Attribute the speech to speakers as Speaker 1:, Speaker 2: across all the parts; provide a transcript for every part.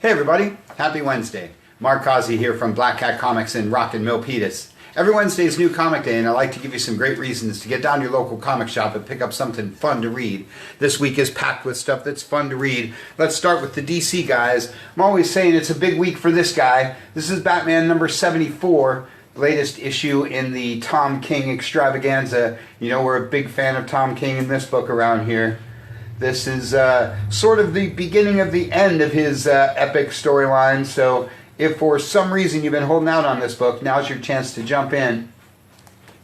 Speaker 1: Hey everybody, happy Wednesday. Mark Causey here from Black Cat Comics in Rockin' Milpitas. Every Wednesday is New Comic Day, and I like to give you some great reasons to get down to your local comic shop and pick up something fun to read. This week is packed with stuff that's fun to read. Let's start with the DC guys. I'm always saying it's a big week for this guy. This is Batman number 74, the latest issue in the Tom King extravaganza. You know we're a big fan of Tom King in this book around here. This is sort of the beginning of the end of his epic storyline, so if for some reason you've been holding out on this book, now's your chance to jump in.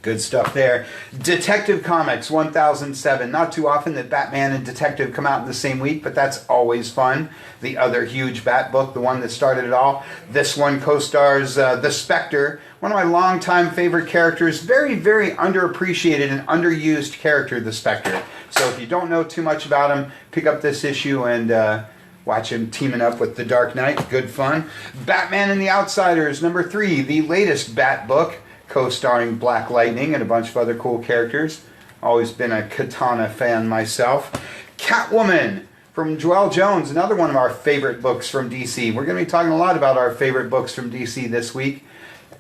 Speaker 1: Good stuff there. Detective Comics 1007. Not too often that Batman and Detective come out in the same week, but that's always fun. The other huge Bat book, the one that started it all. This one co-stars the Spectre, one of my longtime favorite characters. Very, very underappreciated and underused character, the Spectre. So if you don't know too much about him, pick up this issue and watch him teaming up with the Dark Knight. Good fun. Batman and the Outsiders, number 3, the latest Bat book, co-starring Black Lightning and a bunch of other cool characters. Always been a Katana fan myself. Catwoman from Joelle Jones, another one of our favorite books from DC. We're going to be talking a lot about our favorite books from DC this week.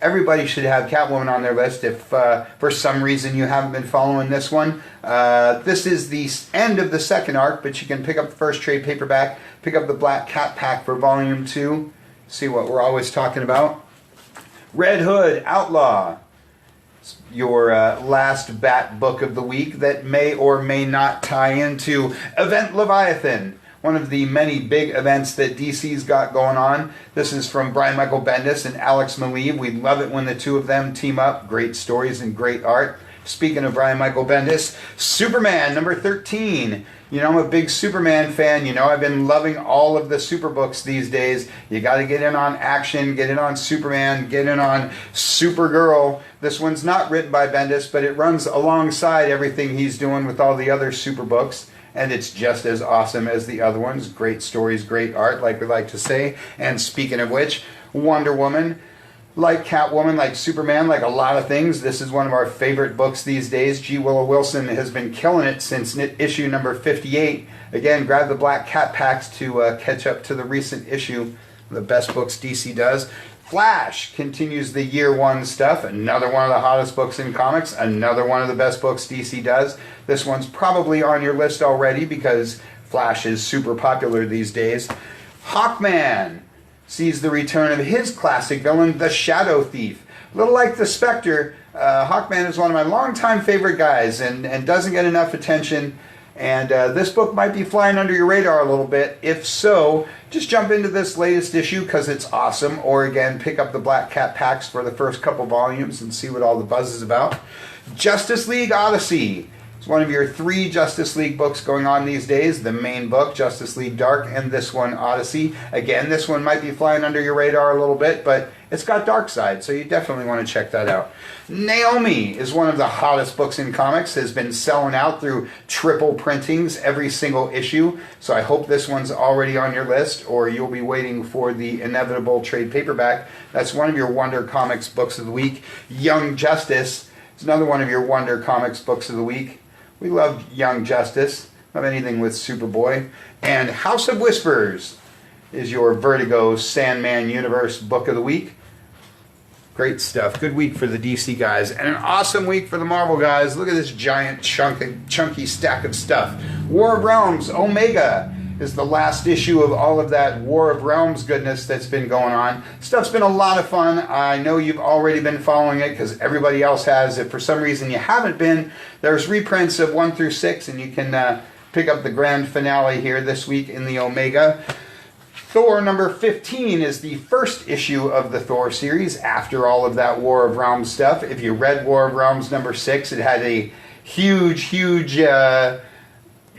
Speaker 1: Everybody should have Catwoman on their list if for some reason you haven't been following this one. This is the end of the second arc, but you can pick up the first trade paperback, pick up the Black Cat Pack for Volume 2, see what we're always talking about. Red Hood Outlaw, your last Bat book of the week that may or may not tie into Event Leviathan, one of the many big events that DC's got going on. This is from Brian Michael Bendis and Alex Maleev. We love it when the two of them team up. Great stories and great art. Speaking of Brian Michael Bendis, Superman number 13. You know, I'm a big Superman fan. You know, I've been loving all of the super books these days. You got to get in on action, get in on Superman, get in on Supergirl. This one's not written by Bendis, but it runs alongside everything he's doing with all the other super books. And it's just as awesome as the other ones. Great stories, great art, like we like to say. And speaking of which, Wonder Woman, like Catwoman, like Superman, like a lot of things, this is one of our favorite books these days. G. Willow Wilson has been killing it since issue number 58. Again, grab the Black Cat Packs to catch up to the recent issue. The best books DC does. Flash continues the year one stuff. Another one of the hottest books in comics. Another one of the best books DC does. This one's probably on your list already because Flash is super popular these days. Hawkman sees the return of his classic villain, the Shadow Thief. A little like the Spectre, Hawkman is one of my longtime favorite guys and doesn't get enough attention. And this book might be flying under your radar a little bit. If so, just jump into this latest issue because it's awesome. Or again, pick up the Black Cat Packs for the first couple volumes and see what all the buzz is about. Justice League Odyssey. It's one of your 3 Justice League books going on these days. The main book, Justice League Dark, and this one, Odyssey. Again, this one might be flying under your radar a little bit, but it's got Darkseid, so you definitely want to check that out. Naomi is one of the hottest books in comics, has been selling out through triple printings every single issue, so I hope this one's already on your list, or you'll be waiting for the inevitable trade paperback. That's one of your Wonder Comics books of the week. Young Justice is another one of your Wonder Comics books of the week. We love Young Justice, love anything with Superboy. And House of Whispers is your Vertigo Sandman Universe book of the week. Great stuff. Good week for the DC guys. And an awesome week for the Marvel guys. Look at this giant chunky stack of stuff. War of Realms Omega is the last issue of all of that War of Realms goodness that's been going on. Stuff's been a lot of fun. I know you've already been following it because everybody else has. If for some reason you haven't been, there's reprints of 1 through 6, and you can pick up the grand finale here this week in the Omega. Thor number 15 is the first issue of the Thor series after all of that War of Realms stuff. If you read War of Realms number 6, it had a huge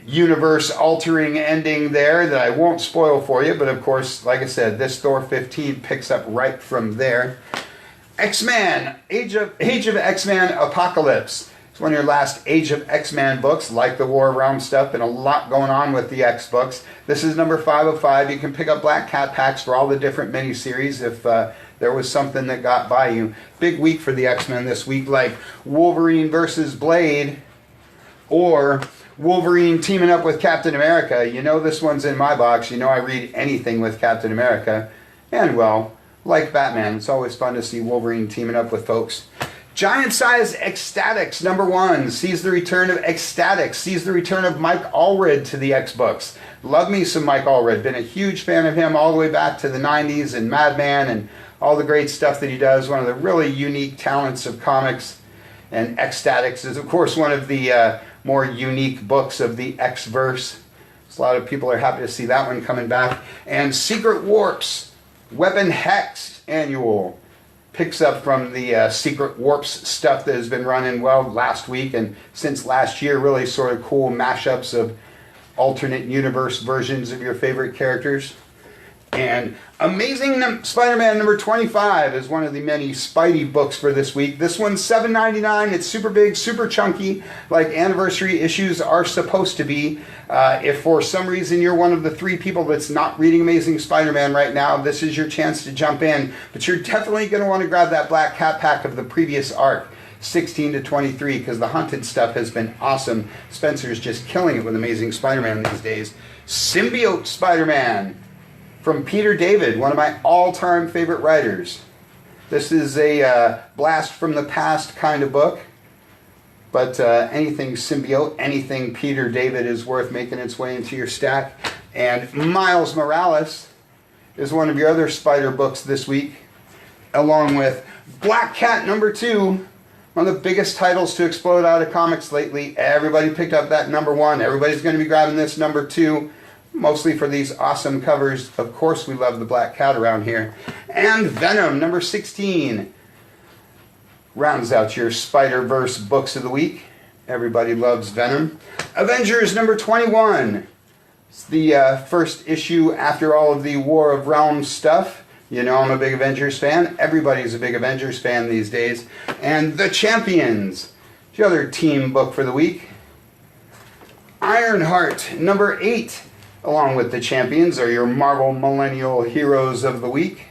Speaker 1: universe-altering ending there that I won't spoil for you, but of course, like I said, this Thor 15 picks up right from there. X-Men, Age of X-Men Apocalypse. It's one of your last Age of X-Men books, like the War of Realms stuff, and a lot going on with the X books. This is number 505. You can pick up Black Cat Packs for all the different miniseries if there was something that got by you. Big week for the X-Men this week, like Wolverine versus Blade, or Wolverine teaming up with Captain America. You know this one's in my box. You know I read anything with Captain America. And, well, like Batman, it's always fun to see Wolverine teaming up with folks. Giant Size Ecstatics #1 sees the return of Ecstatics, sees the return of Mike Allred to the X-Books. Love me some Mike Allred. Been a huge fan of him all the way back to the 90s and Madman and all the great stuff that he does. One of the really unique talents of comics. And Ecstatics is, of course, one of the more unique books of the X-verse. So a lot of people are happy to see that one coming back. And Secret Warps, Weapon Hex Annual. Picks up from the Secret Warps stuff that has been running, well, last week and since last year. Really sort of cool mashups of alternate universe versions of your favorite characters. And Amazing Spider-Man #25 is one of the many Spidey books for this week. This one's $7.99. It's super big, super chunky, like anniversary issues are supposed to be. If for some reason you're one of the 3 people that's not reading Amazing Spider-Man right now, this is your chance to jump in. But you're definitely going to want to grab that Black Cat pack of the previous arc, 16 to 23, because the Hunted stuff has been awesome. Spencer's just killing it with Amazing Spider-Man these days. Symbiote Spider-Man from Peter David, one of my all-time favorite writers. This is a blast from the past kind of book, but anything symbiote, anything Peter David is worth making its way into your stack. And Miles Morales is one of your other Spider books this week, along with Black Cat #2, one of the biggest titles to explode out of comics lately. Everybody picked up that #1. Everybody's going to be grabbing this #2. Mostly for these awesome covers. Of course we love the Black Cat around here. And Venom #16 rounds out your Spider-Verse books of the week. Everybody loves Venom. Avengers #21. It's the first issue after all of the War of Realms stuff. You know I'm a big Avengers fan. Everybody's a big Avengers fan these days. And The Champions, the other team book for the week. Ironheart #8. Along with The Champions are your Marvel Millennial Heroes of the Week.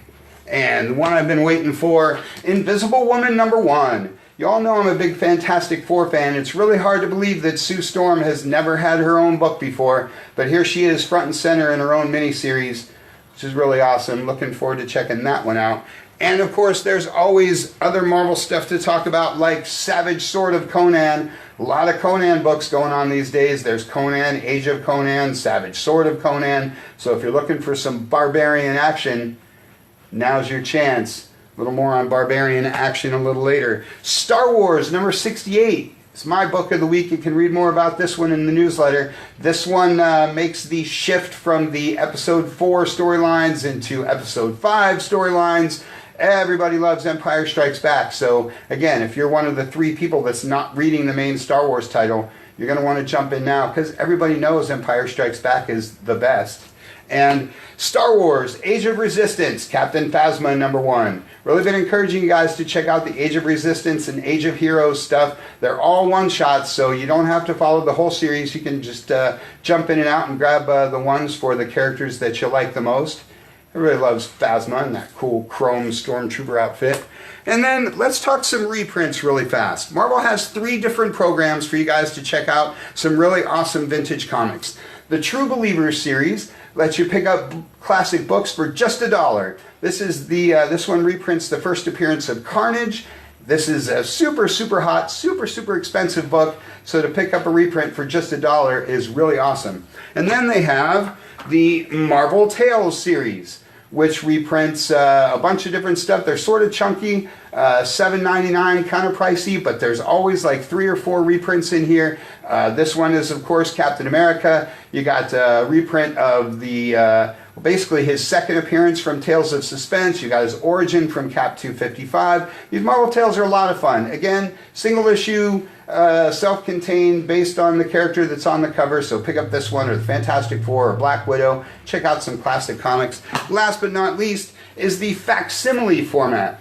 Speaker 1: And one I've been waiting for, Invisible Woman #1. You all know I'm a big Fantastic Four fan. It's really hard to believe that Sue Storm has never had her own book before, but here she is front and center in her own miniseries, which is really awesome. Looking forward to checking that one out. And of course there's always other Marvel stuff to talk about, like Savage Sword of Conan. A lot of Conan books going on these days. There's Conan, Age of Conan, Savage Sword of Conan. So if you're looking for some barbarian action, now's your chance. A little more on barbarian action a little later. Star Wars #68. It's my book of the week. You can read more about this one in the newsletter. This one makes the shift from the Episode 4 storylines into Episode 5 storylines. Everybody loves Empire Strikes Back. So again, if you're one of the 3 people that's not reading the main Star Wars title, you're going to want to jump in now because everybody knows Empire Strikes Back is the best. And Star Wars Age of Resistance, Captain Phasma #1. Really been encouraging you guys to check out the Age of Resistance and Age of Heroes stuff. They're all one-shots, so you don't have to follow the whole series. You can just jump in and out and grab the ones for the characters that you like the most. Everybody loves Phasma and that cool chrome stormtrooper outfit. And then let's talk some reprints really fast. Marvel has 3 different programs for you guys to check out some really awesome vintage comics. The True Believers series lets you pick up classic books for just $1. This is this one reprints the first appearance of Carnage. This is a super, super hot, super, super expensive book. So to pick up a reprint for just $1 is really awesome. And then they have the Marvel Tales series, which reprints a bunch of different stuff. They're sort of chunky, $7.99, kind of pricey, but there's always like 3 or 4 reprints in here. This one is, of course, Captain America. You got a reprint of the basically his second appearance from Tales of Suspense. You got his origin from Cap 255. These Marvel Tales are a lot of fun. Again, single issue, self-contained, based on the character that's on the cover. So pick up this one or the Fantastic Four or Black Widow. Check out some classic comics. Last but not least is the facsimile format.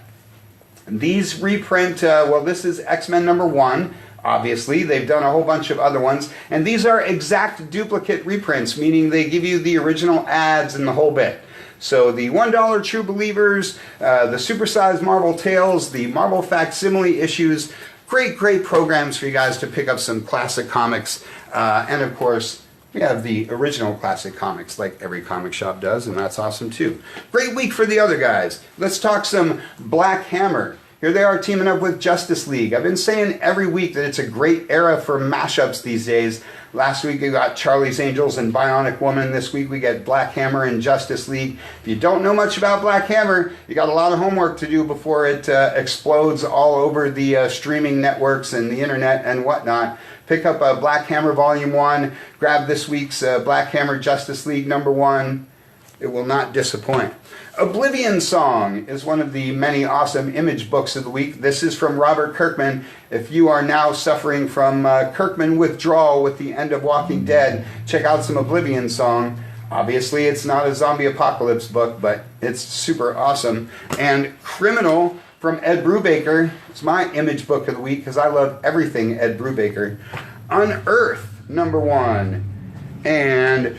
Speaker 1: These reprint, well, this is X-Men #1. Obviously, they've done a whole bunch of other ones, and these are exact duplicate reprints, meaning they give you the original ads and the whole bit. So the $1 True Believers, the supersized Marvel Tales, the Marvel Facsimile issues, great programs for you guys to pick up some classic comics. And of course, we have the original classic comics like every comic shop does, and that's awesome too. Great week for the other guys. Let's talk some Black Hammer. Here they are teaming up with Justice League. I've been saying every week that it's a great era for mashups these days. Last week we got Charlie's Angels and Bionic Woman. This week we get Black Hammer and Justice League. If you don't know much about Black Hammer, you got a lot of homework to do before it explodes all over the streaming networks and the internet and whatnot. Pick up Black Hammer Volume 1. Grab this week's Black Hammer Justice League #1. It will not disappoint. Oblivion Song is one of the many awesome Image books of the week. This is from Robert Kirkman. If you are now suffering from Kirkman withdrawal with the end of Walking Dead, check out some Oblivion Song. Obviously, it's not a zombie apocalypse book, but it's super awesome. And Criminal from Ed Brubaker. It's my Image book of the week because I love everything Ed Brubaker. Unearth #1. And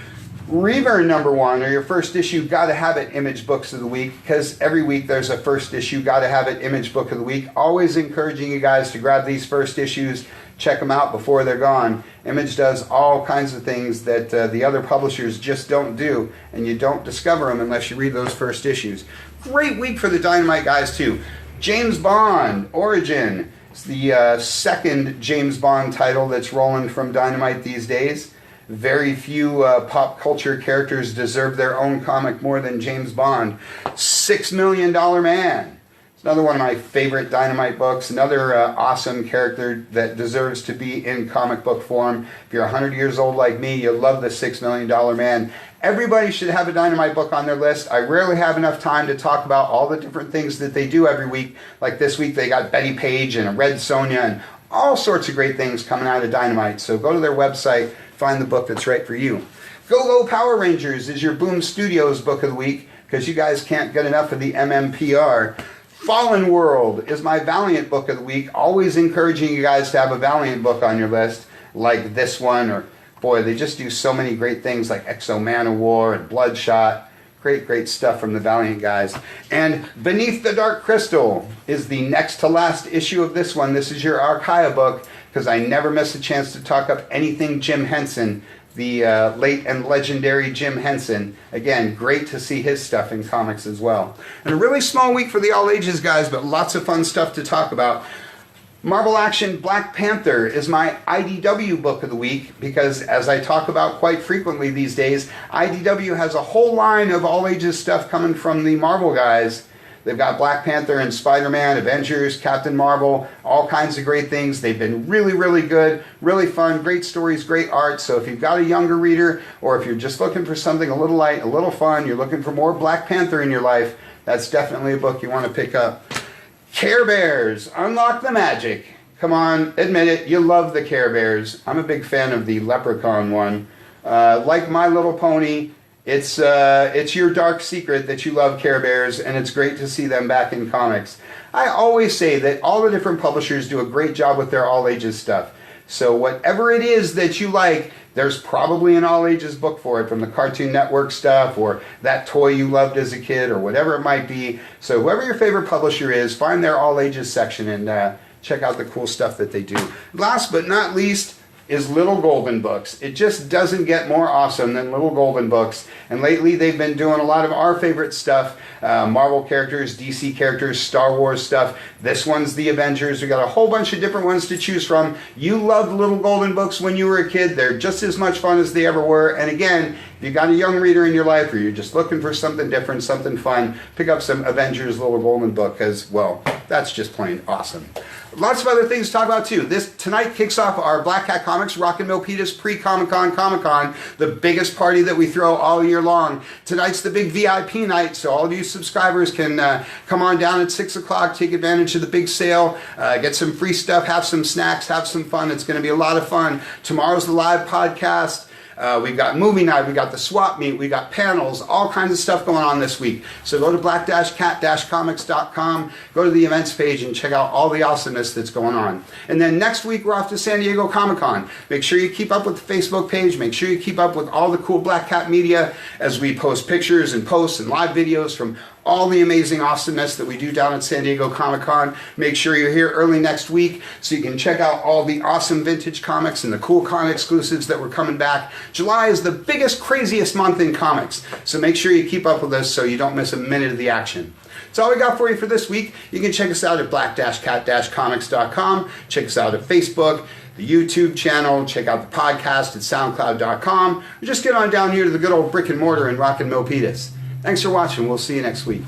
Speaker 1: Reaver #1, or your first issue Gotta Have It Image books of the week, because every week there's a first issue Gotta Have It Image book of the week. Always encouraging you guys to grab these first issues, check them out before they're gone. Image does all kinds of things that the other publishers just don't do, and you don't discover them unless you read those first issues. Great week for the Dynamite guys too. James Bond Origin. It's the second James Bond title that's rolling from Dynamite these days. Very few pop culture characters deserve their own comic more than James Bond. $6 Million Man. It's another one of my favorite Dynamite books. Another awesome character that deserves to be in comic book form. If you're 100 years old like me, you'll love the $6 Million Man. Everybody should have a Dynamite book on their list. I rarely have enough time to talk about all the different things that they do every week. Like this week they got Betty Page and a Red Sonja and all sorts of great things coming out of Dynamite. So go to their website, find the book that's right for you. Go Power Rangers is your Boom Studios book of the week because you guys can't get enough of the MMPR. Fallen World is my Valiant book of the week. Always encouraging you guys to have a Valiant book on your list like this one, or boy, they just do so many great things like Exo Man of War and Bloodshot. Great stuff from the Valiant guys. And Beneath the Dark Crystal is the next to last issue of this one. This is your Archaea book because I never miss a chance to talk up anything Jim Henson, the late and legendary Jim Henson. Again, great to see his stuff in comics as well. And a really small week for the all ages guys, but lots of fun stuff to talk about. Marvel Action Black Panther is my IDW book of the week because, as I talk about quite frequently these days, IDW has a whole line of all ages stuff coming from the Marvel guys. They've got Black Panther and Spider-Man, Avengers, Captain Marvel, all kinds of great things. They've been really good, really fun, great stories, great art. So if you've got a younger reader, or if you're just looking for something a little light, a little fun, you're looking for more Black Panther in your life, that's definitely a book you want to pick up. Care Bears, Unlock the Magic. Come on, admit it, you love the Care Bears. I'm a big fan of the Leprechaun one. Like My Little Pony, it's your dark secret that you love Care Bears, and it's great to see them back in comics. I always say that all the different publishers do a great job with their all ages stuff. So whatever it is that you like, there's probably an all ages book for it, from the Cartoon Network stuff or that toy you loved as a kid or whatever it might be. So whoever your favorite publisher is, find their all ages section and check out the cool stuff that they do. Last but not least is Little Golden Books. It just doesn't get more awesome than Little Golden Books. And lately they've been doing a lot of our favorite stuff. Marvel characters, DC characters, Star Wars stuff. This one's the Avengers. We got a whole bunch of different ones to choose from. You loved Little Golden Books when you were a kid. They're just as much fun as they ever were. And again, if you got a young reader in your life or you're just looking for something different, something fun, pick up some Avengers Little Golden Book because, well, that's just plain awesome. Lots of other things to talk about too. Tonight kicks off our Black Hat Comics Rockin' Milpitas pre-Comic-Con, the biggest party that we throw all year long. Tonight's the big VIP night, so all of you subscribers can come on down at 6 o'clock, take advantage of the big sale, get some free stuff, have some snacks, have some fun. It's going to be a lot of fun. Tomorrow's the live podcast. We've got movie night, we got the swap meet, we got panels, all kinds of stuff going on this week. So go to black-cat-comics.com, go to the events page and check out all the awesomeness that's going on. And then next week we're off to San Diego Comic-Con. Make sure you keep up with the Facebook page, make sure you keep up with all the cool Black Cat media as we post pictures and posts and live videos from all the amazing awesomeness that we do down at San Diego Comic-Con. Make sure you're here early next week so you can check out all the awesome vintage comics and the cool comic exclusives that we're coming back. July is the biggest, craziest month in comics, so make sure you keep up with us so you don't miss a minute of the action. That's all we got for you for this week. You can check us out at black-cat-comics.com. Check us out at Facebook, the YouTube channel. Check out the podcast at soundcloud.com. Or just get on down here to the good old brick and mortar in Rock and Milpitas. Thanks for watching. We'll see you next week.